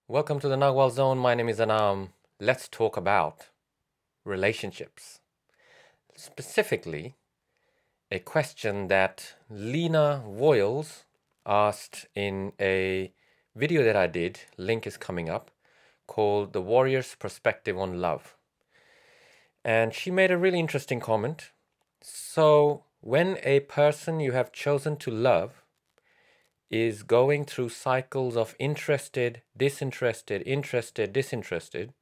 Welcome to the Nagual Zone. My name is Anaam. Let's talk about relationships. Specifically, a question that Lena Voiles asked in a video that I did, link is coming up, called The Warrior's Perspective on Love. And she made a really interesting comment. So, when a person you have chosen to love is going through cycles of interested, disinterested, interested, disinterested,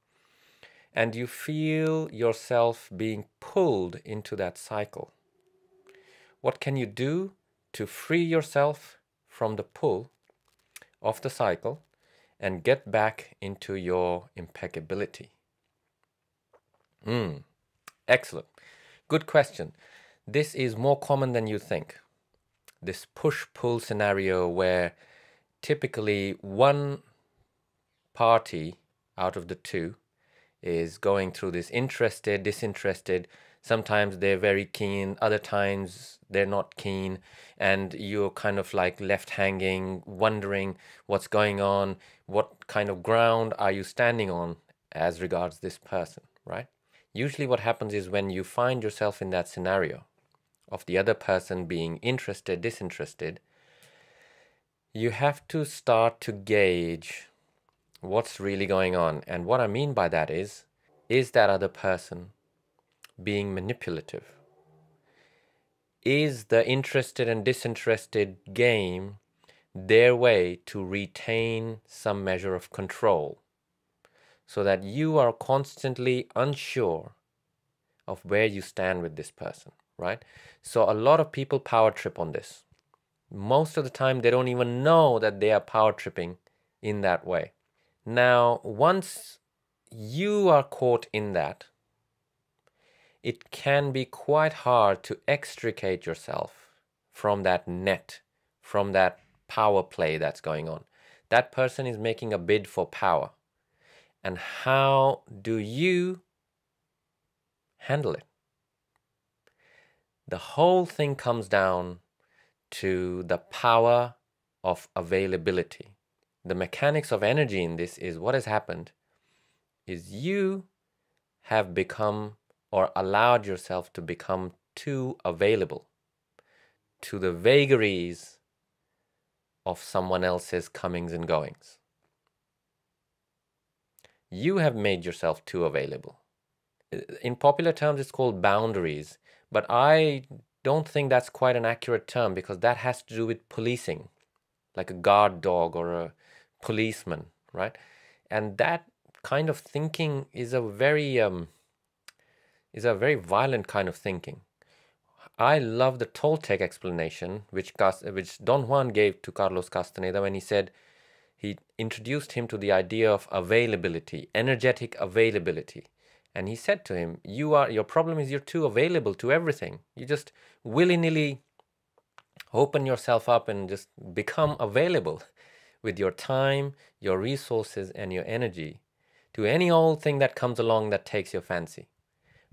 and you feel yourself being pulled into that cycle, what can you do to free yourself from the pull of the cycle and get back into your impeccability? Excellent. Good question. This is more common than you think. This push-pull scenario where typically one party out of the two is going through this interested, disinterested. Sometimes they're very keen, other times they're not keen, and you're kind of like left hanging, wondering what's going on, what kind of ground are you standing on as regards this person, right? Usually what happens is when you find yourself in that scenario of the other person being interested, disinterested, you have to start to gauge what's really going on. And what I mean by that is that other person being manipulative? Is the interested and disinterested game their way to retain some measure of control so that you are constantly unsure of where you stand with this person, right? So a lot of people power trip on this. Most of the time, they don't even know that they are power tripping in that way. Now, once you are caught in that, it can be quite hard to extricate yourself from that net, from that power play that's going on. That person is making a bid for power. And how do you handle it? The whole thing comes down to the power of availability. The mechanics of energy in this is what has happened is you have become or allowed yourself to become too available to the vagaries of someone else's comings and goings. You have made yourself too available. In popular terms, it's called boundaries, but I don't think that's quite an accurate term because that has to do with policing, like a guard dog or a policeman, right? And that kind of thinking is a very violent kind of thinking. I love the Toltec explanation which Don Juan gave to Carlos Castaneda when he introduced him to the idea of availability, energetic availability. And he said to him, your problem is you're too available to everything. You just willy-nilly open yourself up and just become available with your time, your resources, and your energy to any old thing that comes along that takes your fancy,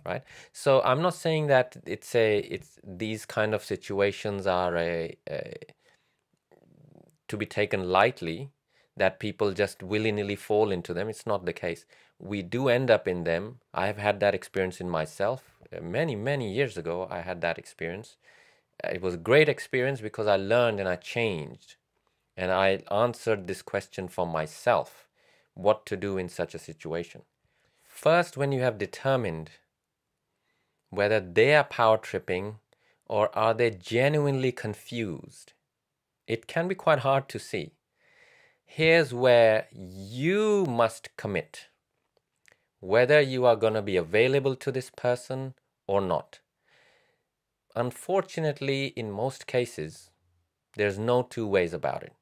right? So I'm not saying that these kind of situations are to be taken lightly, that people just willy-nilly fall into them. It's not the case. We do end up in them. I have had that experience in myself. Many, many years ago, I had that experience. It was a great experience because I learned and I changed. And I answered this question for myself, what to do in such a situation. First, when you have determined whether they are power tripping or are they genuinely confused, it can be quite hard to see. Here's where you must commit whether you are going to be available to this person or not. Unfortunately, in most cases, there's no two ways about it.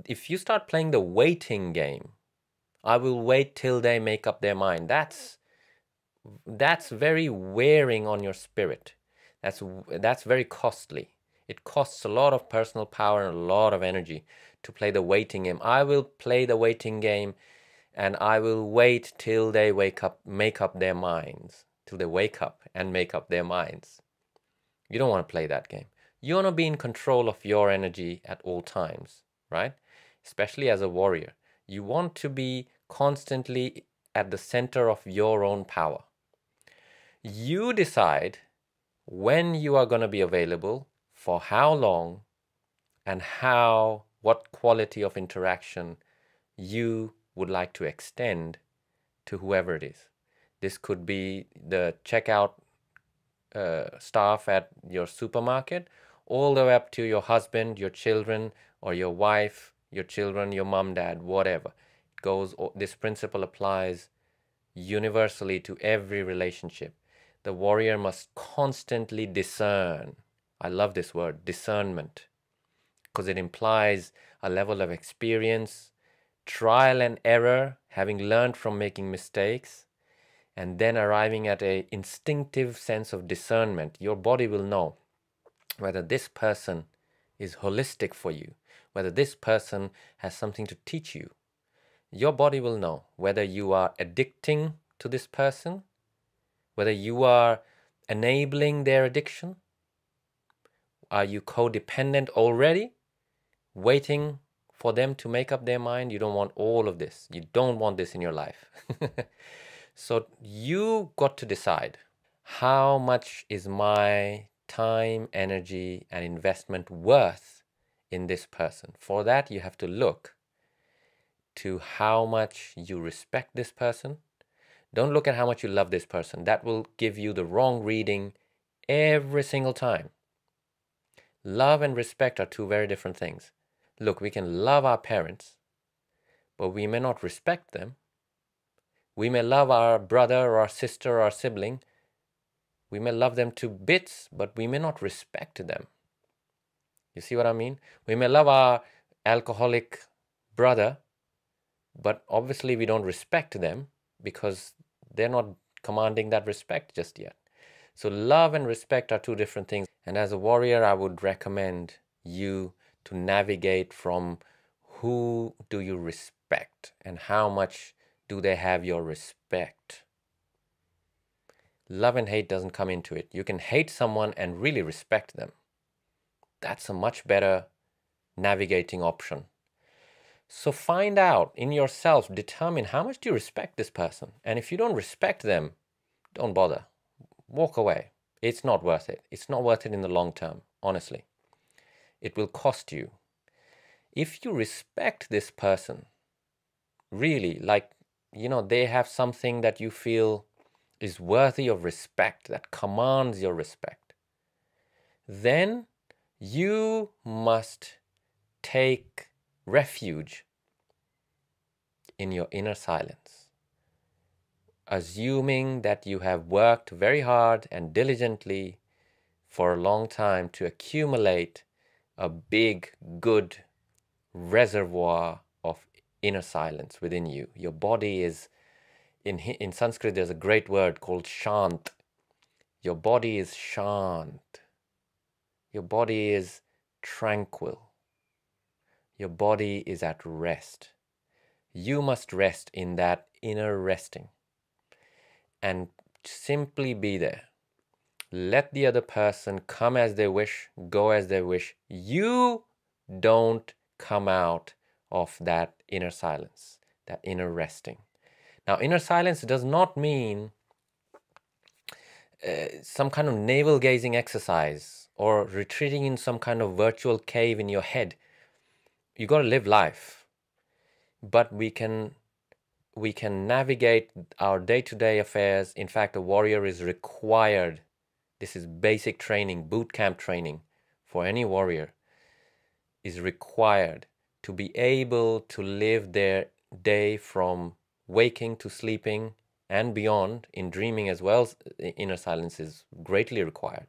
If you start playing the waiting game, I will wait till they make up their mind. That's very wearing on your spirit. That's very costly. It costs a lot of personal power and a lot of energy to play the waiting game. I will play the waiting game and I will wait till they make up their minds. Till they wake up and make up their minds. You don't want to play that game. You want to be in control of your energy at all times, right? Especially as a warrior. You want to be constantly at the center of your own power. You decide when you are going to be available, for how long, and what quality of interaction you would like to extend to whoever it is. This could be the checkout staff at your supermarket, all the way up to your husband, your children, or your wife, your children, your mom, dad, whatever. This principle applies universally to every relationship. The warrior must constantly discern. I love this word, discernment, because it implies a level of experience, trial and error, having learned from making mistakes, and then arriving at an instinctive sense of discernment. Your body will know whether this person is holistic for you, whether this person has something to teach you. Your body will know whether you are addicting to this person, whether you are enabling their addiction. Are you codependent already, waiting for them to make up their mind? You don't want all of this. You don't want this in your life. So you got to decide, how much is my time, energy, and investment worth in this person? For that, you have to look to how much you respect this person. Don't look at how much you love this person. That will give you the wrong reading every single time. Love and respect are two very different things. Look, we can love our parents, but we may not respect them. We may love our brother or our sister or our sibling. We may love them to bits, but we may not respect them. You see what I mean? We may love our alcoholic brother, but obviously we don't respect them because they're not commanding that respect just yet. So love and respect are two different things. And as a warrior, I would recommend you to navigate from who do you respect and how much do they have your respect. Love and hate doesn't come into it. You can hate someone and really respect them. That's a much better navigating option. So find out in yourself, determine how much do you respect this person. And if you don't respect them, don't bother. Walk away. It's not worth it. It's not worth it in the long term, honestly. It will cost you. If you respect this person, really, like, they have something that you feel is worthy of respect, that commands your respect, then you must take refuge in your inner silence, assuming that you have worked very hard and diligently for a long time to accumulate a big, good reservoir of inner silence within you. Your body is, in Sanskrit, there's a great word called shant. Your body is shant. Your body is tranquil. Your body is at rest. You must rest in that inner resting and simply be there. Let the other person come as they wish, go as they wish. You don't come out of that inner silence, that inner resting. Now, inner silence does not mean some kind of navel-gazing exercise or retreating in some kind of virtual cave in your head. You got to live life. But we can navigate our day-to-day affairs. In fact, a warrior is required. This is basic training, boot camp training for any warrior, is required to be able to live their day from waking to sleeping and beyond, in dreaming as well. Inner silence is greatly required.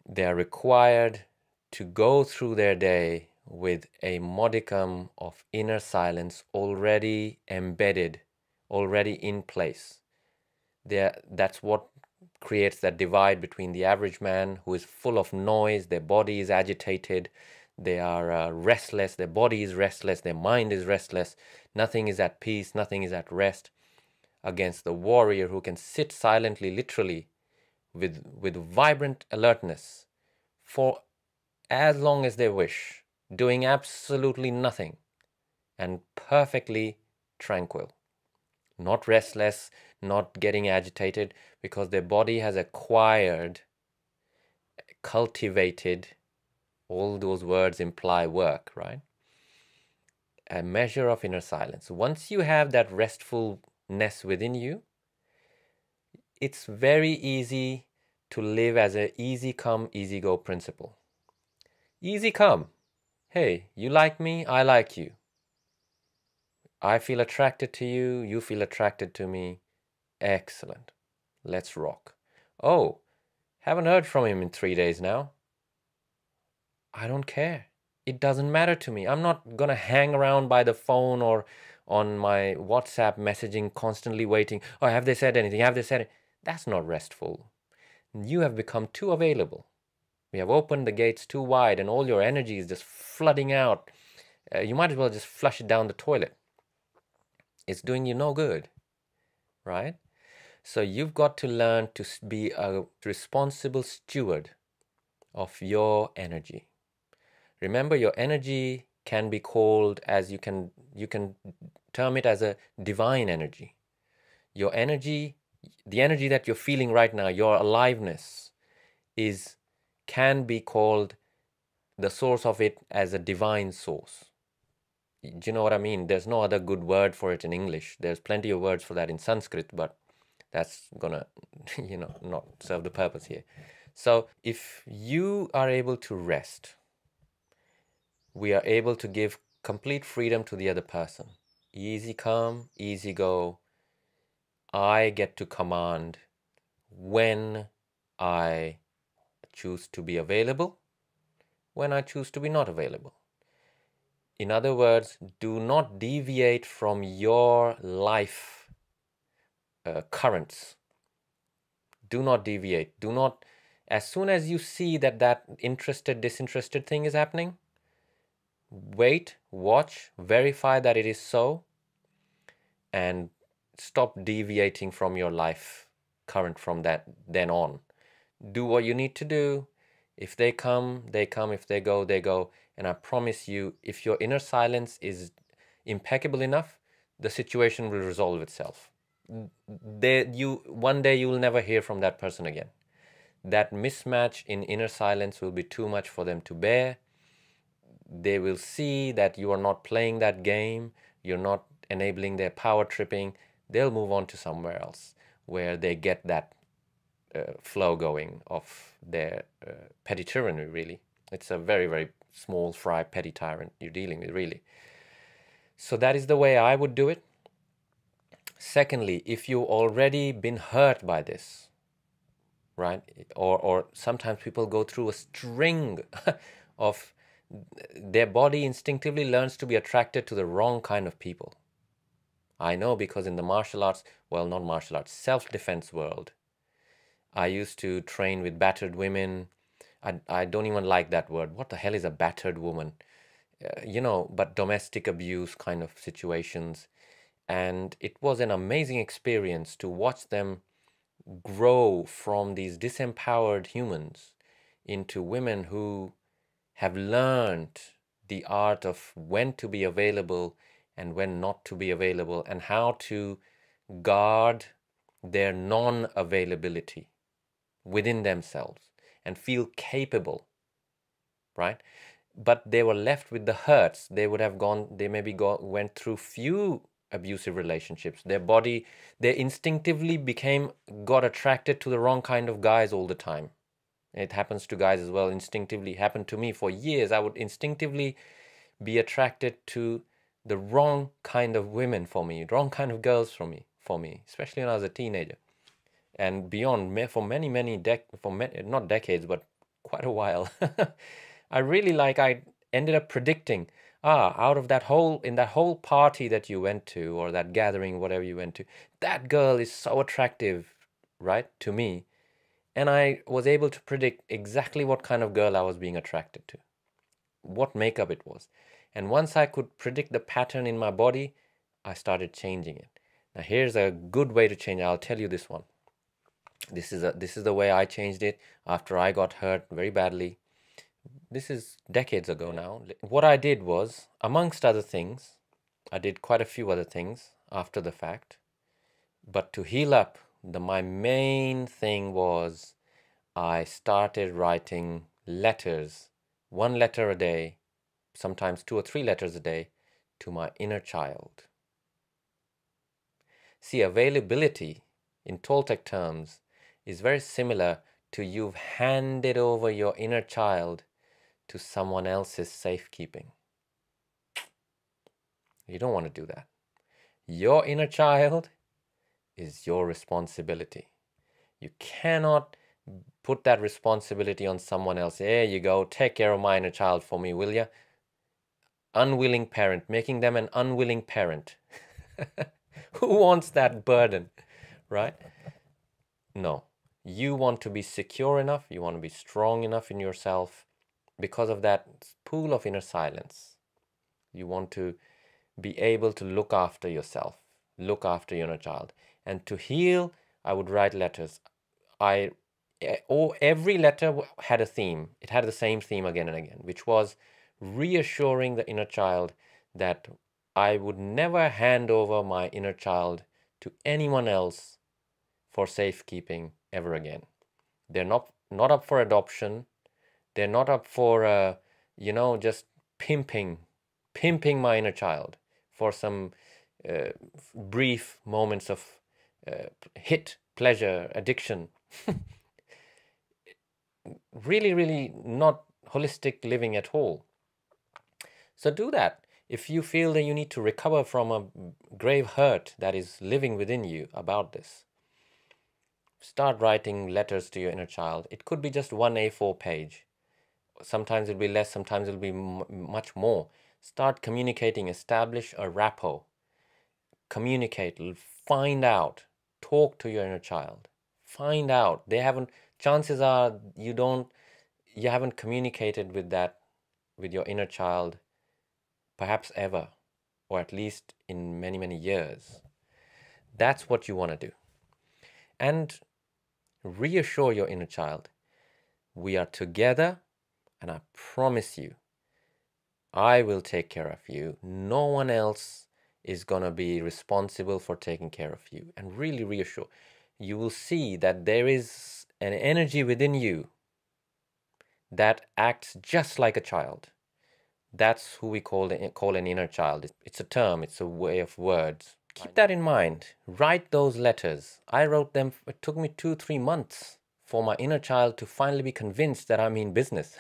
They are required to go through their day with a modicum of inner silence already embedded, already in place. That's what creates that divide between the average man, who is full of noise, their body is agitated, they are restless, their body is restless, their mind is restless, nothing is at peace, nothing is at rest, against the warrior who can sit silently, literally, with vibrant alertness for as long as they wish, doing absolutely nothing, and perfectly tranquil, not restless, not getting agitated, because their body has acquired, cultivated, all those words imply work, right? A measure of inner silence. Once you have that restfulness within you, it's very easy to live as a easy come, easy go principle. Easy come. Hey, you like me, I like you. I feel attracted to you, you feel attracted to me. Excellent. Let's rock. Oh, haven't heard from him in 3 days now. I don't care. It doesn't matter to me. I'm not gonna hang around by the phone or on my WhatsApp messaging, constantly waiting. Oh, have they said anything? Have they said it? That's not restful. You have become too available. We have opened the gates too wide and all your energy is just flooding out. You might as well just flush it down the toilet. It's doing you no good, right? So you've got to learn to be a responsible steward of your energy. Remember, your energy can be called as you can term it as a divine energy. Your energy, the energy that you're feeling right now, your aliveness can be called, the source of it, as a divine source. Do you know what I mean? There's no other good word for it in English. There's plenty of words for that in Sanskrit, but that's gonna, not serve the purpose here. So if you are able to rest, we are able to give complete freedom to the other person. Easy come, easy go. I get to command when I choose to be available, when I choose to be not available. In other words, do not deviate from your life currents. Do not deviate. Do not, as soon as you see that interested, disinterested thing is happening, wait, watch, verify that it is so, and stop deviating from your life current from that then on. Do what you need to do. If they come, they come. If they go, they go. And I promise you, if your inner silence is impeccable enough, the situation will resolve itself. One day you will never hear from that person again. That mismatch in inner silence will be too much for them to bear. They will see that you are not playing that game. You're not enabling their power tripping. They'll move on to somewhere else where they get that flow going of their petty tyranny, really. It's a very, very small fry petty tyrant you're dealing with, really. So that is the way I would do it. Secondly, if you've already been hurt by this, right, or sometimes people go through a string of, their body instinctively learns to be attracted to the wrong kind of people. I know, because in the martial arts, well, not martial arts, self-defense world, I used to train with battered women. I don't even like that word. What the hell is a battered woman? But domestic abuse kind of situations. And it was an amazing experience to watch them grow from these disempowered humans into women who have learned the art of when to be available and when not to be available, and how to guard their non-availability within themselves and feel capable, right? But they were left with the hurts. They went through few abusive relationships. They instinctively got attracted to the wrong kind of guys all the time. It happens to guys as well. Instinctively happened to me for years. I would instinctively be attracted to the wrong kind of women for me, wrong kind of girls for me, especially when I was a teenager. And beyond, for many, not decades, but quite a while. I ended up predicting, in that whole party that you went to, or that gathering, whatever you went to, that girl is so attractive, right, to me. And I was able to predict exactly what kind of girl I was being attracted to, what makeup it was. And once I could predict the pattern in my body, I started changing it. Now here's a good way to change it. I'll tell you this one. This is the way I changed it after I got hurt very badly. This is decades ago now. What I did was, amongst other things, I did quite a few other things after the fact. But to heal up, my main thing was I started writing letters, 1 letter a day, sometimes 2 or 3 letters a day, to my inner child. See, availability in Toltec terms is very similar to you've handed over your inner child to someone else's safekeeping. You don't want to do that. Your inner child is your responsibility. You cannot put that responsibility on someone else. There you go, take care of my inner child for me, will you? Unwilling parent, making them an unwilling parent. Who wants that burden, right? No. You want to be secure enough, you want to be strong enough in yourself because of that pool of inner silence. You want to be able to look after yourself, look after your inner child. And to heal, I would write letters. Every letter had a theme. It had the same theme again and again, which was reassuring the inner child that I would never hand over my inner child to anyone else for safekeeping ever again. They're not up for adoption. They're not up for, just pimping my inner child for some brief moments of hit, pleasure, addiction. Really, really not holistic living at all. So do that. If you feel that you need to recover from a grave hurt that is living within you about this, start writing letters to your inner child. It could be just 1 A4 page. Sometimes it'll be less, sometimes it'll be much more. Start communicating, establish a rapport. Communicate, find out, talk to your inner child. Find out. Chances are you haven't communicated with your inner child perhaps ever, or at least in many, many years. That's what you want to do. And reassure your inner child. We are together, and I promise you, I will take care of you. No one else is going to be responsible for taking care of you. And really reassure. You will see that there is an energy within you that acts just like a child. That's who we call an inner child. It's a term, it's a way of words. Keep that in mind. Write those letters. I wrote them. It took me 2-3 months for my inner child to finally be convinced that I mean business.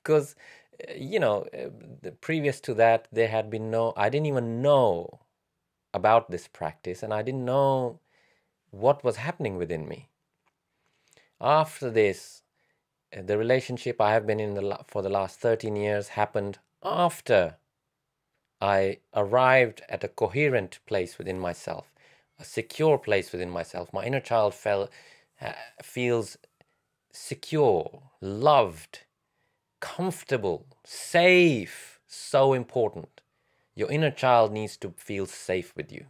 Because, previous to that, there had been I didn't even know about this practice, and I didn't know what was happening within me. After this, the relationship I have been in for the last 13 years happened after I arrived at a coherent place within myself, a secure place within myself. My inner child feels secure, loved, comfortable, safe. So important. Your inner child needs to feel safe with you.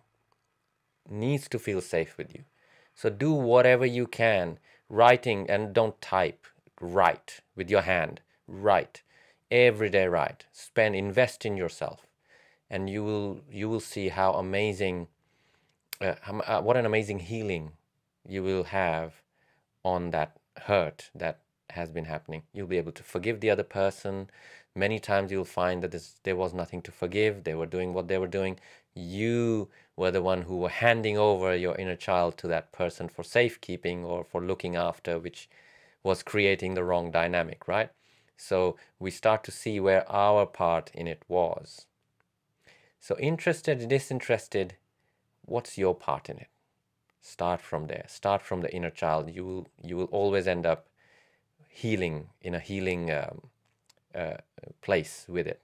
So do whatever you can. Writing, and don't type. Write with your hand. Write. Every day write. Invest in yourself. And you will see how amazing, what an amazing healing you will have on that hurt that has been happening. You'll be able to forgive the other person. Many times you'll find that there was nothing to forgive. They were doing what they were doing. You were the one who were handing over your inner child to that person for safekeeping or for looking after, which was creating the wrong dynamic, right? So we start to see where our part in it was. So interested, disinterested, what's your part in it? Start from there. Start from the inner child. You will always end up healing in a healing place with it.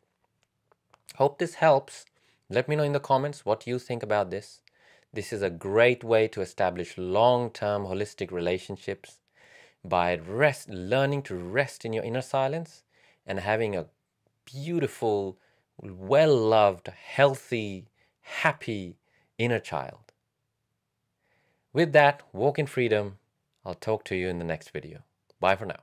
Hope this helps. Let me know in the comments what you think about this. This is a great way to establish long-term holistic relationships by learning to rest in your inner silence and having a beautiful, well-loved, healthy, happy inner child. With that, walk in freedom. I'll talk to you in the next video. Bye for now.